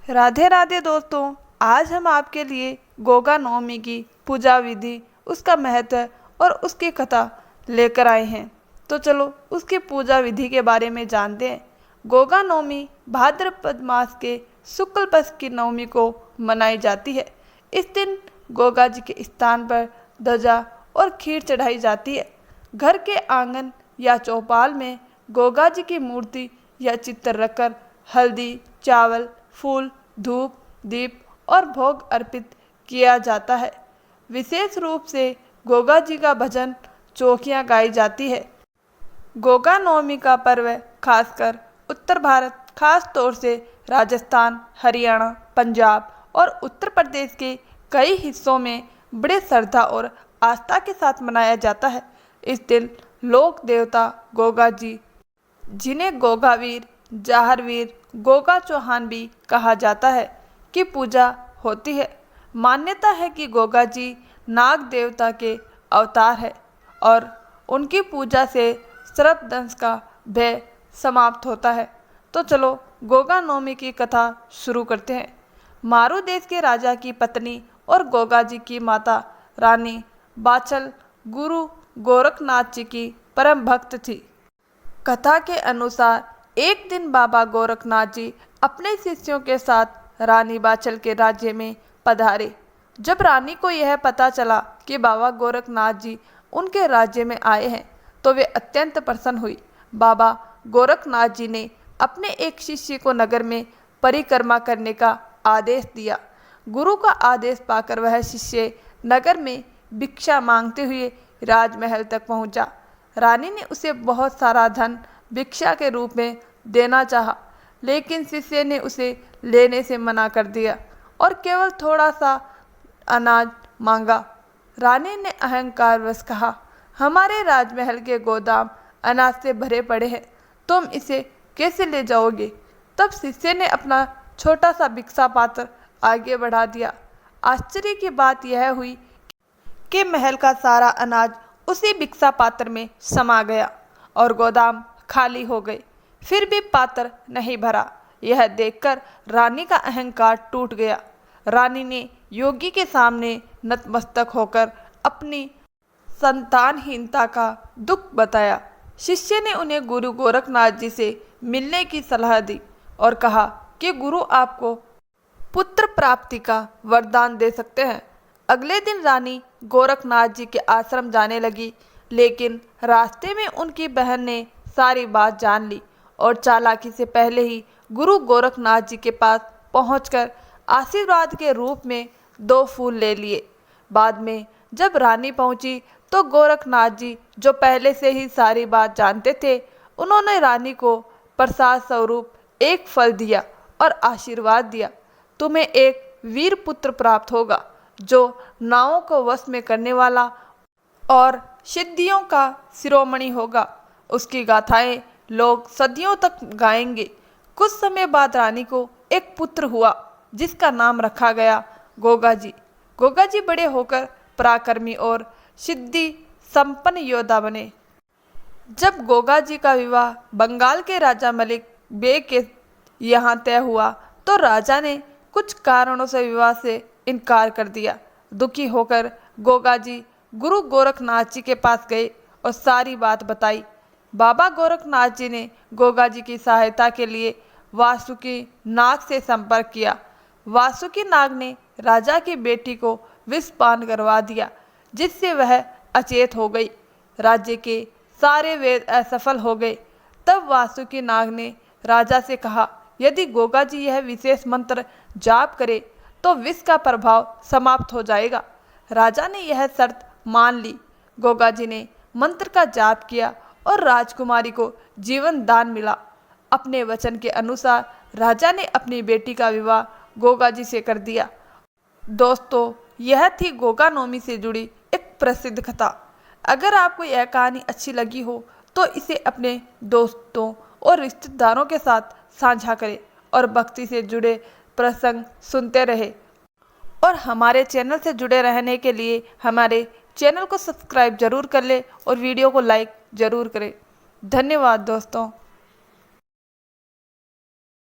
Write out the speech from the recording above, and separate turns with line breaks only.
राधे राधे दोस्तों, आज हम आपके लिए गोगा नवमी की पूजा विधि, उसका महत्व और उसकी कथा लेकर आए हैं। तो चलो उसकी पूजा विधि के बारे में जानते हैं। गोगा नवमी भाद्रपद मास के शुक्ल पक्ष की नवमी को मनाई जाती है। इस दिन गोगा जी के स्थान पर ध्वजा और खीर चढ़ाई जाती है। घर के आंगन या चौपाल में गोगा जी की मूर्ति या चित्र रखकर हल्दी, चावल, फूल, धूप, दीप और भोग अर्पित किया जाता है। विशेष रूप से गोगा जी का भजन, चौकियाँ गाई जाती है। गोगा नवमी का पर्व खासकर उत्तर भारत, खास तौर से राजस्थान, हरियाणा, पंजाब और उत्तर प्रदेश के कई हिस्सों में बड़े श्रद्धा और आस्था के साथ मनाया जाता है। इस दिन लोक देवता गोगा जी, जिन्हें गोगावीर, जाहरवीर, गोगा चौहान भी कहा जाता है, की पूजा होती है। मान्यता है कि गोगा जी नाग देवता के अवतार है और उनकी पूजा से सर्पदंश का भय समाप्त होता है। तो चलो गोगा नवमी की कथा शुरू करते हैं। मारू देश के राजा की पत्नी और गोगा जी की माता रानी बाछल गुरु गोरखनाथ जी की परम भक्त थी। कथा के अनुसार एक दिन बाबा गोरखनाथ जी अपने शिष्यों के साथ रानी बाछल के राज्य में पधारे। जब रानी को यह पता चला कि बाबा गोरखनाथ जी उनके राज्य में आए हैं तो वे अत्यंत प्रसन्न हुई। बाबा गोरखनाथ जी ने अपने एक शिष्य को नगर में परिक्रमा करने का आदेश दिया। गुरु का आदेश पाकर वह शिष्य नगर में भिक्षा मांगते हुए राजमहल तक पहुंचा। रानी ने उसे बहुत सारा धन भिक्षा के रूप में देना चाहा, लेकिन शिष्य ने उसे लेने से मना कर दिया और केवल थोड़ा सा अनाज मांगा। रानी ने अहंकारवश कहा, हमारे राजमहल के गोदाम अनाज से भरे पड़े हैं, तुम इसे कैसे ले जाओगे? तब शिष्य ने अपना छोटा सा भिक्षा पात्र आगे बढ़ा दिया। आश्चर्य की बात यह हुई कि महल का सारा अनाज उसी भिक्षा पात्र में समा गया और गोदाम खाली हो गए। फिर भी पात्र नहीं भरा। यह देखकर रानी का अहंकार टूट गया। रानी ने योगी के सामने नतमस्तक होकर अपनी संतानहीनता का दुख बताया। शिष्य ने उन्हें गुरु गोरखनाथ जी से मिलने की सलाह दी और कहा कि गुरु आपको पुत्र प्राप्ति का वरदान दे सकते हैं। अगले दिन रानी गोरखनाथ जी के आश्रम जाने लगी, लेकिन रास्ते में उनकी बहन ने सारी बात जान ली और चालाकी से पहले ही गुरु गोरखनाथ जी के पास पहुंचकर आशीर्वाद के रूप में 2 फूल ले लिए। बाद में जब रानी पहुंची तो गोरखनाथ जी, जो पहले से ही सारी बात जानते थे, उन्होंने रानी को प्रसाद स्वरूप एक फल दिया और आशीर्वाद दिया, तुम्हें एक वीर पुत्र प्राप्त होगा जो नावों को वश में करने वाला और सिद्धियों का शिरोमणि होगा। उसकी गाथाएं लोग सदियों तक गाएंगे। कुछ समय बाद रानी को एक पुत्र हुआ जिसका नाम रखा गया गोगा जी। गोगा जी बड़े होकर पराक्रमी और सिद्धि संपन्न योद्धा बने। जब गोगा जी का विवाह बंगाल के राजा मलिक बेग के यहाँ तय हुआ तो राजा ने कुछ कारणों से विवाह से इनकार कर दिया। दुखी होकर गोगा जी गुरु गोरखनाथ जी के पास गए और सारी बात बताई। बाबा गोरखनाथ जी ने गोगा जी की सहायता के लिए वासुकी नाग से संपर्क किया। वासुकी नाग ने राजा की बेटी को विष पान करवा दिया, जिससे वह अचेत हो गई। राज्य के सारे वेद असफल हो गए। तब वासुकी नाग ने राजा से कहा, यदि गोगा जी यह विशेष मंत्र जाप करे तो विष का प्रभाव समाप्त हो जाएगा। राजा ने यह शर्त मान ली। गोगा जी ने मंत्र का जाप किया और राजकुमारी को जीवन दान मिला। अपने वचन के अनुसार राजा ने अपनी बेटी का विवाह गोगा जी से कर दिया। दोस्तों, यह थी गोगा नवमी से जुड़ी एक प्रसिद्ध कथा। अगर आपको यह कहानी अच्छी लगी हो तो इसे अपने दोस्तों और रिश्तेदारों के साथ साझा करें और भक्ति से जुड़े प्रसंग सुनते रहे। और हमारे चैनल से जुड़े रहने के लिए हमारे चैनल को सब्सक्राइब जरूर कर ले और वीडियो को लाइक जरूर करें। धन्यवाद दोस्तों।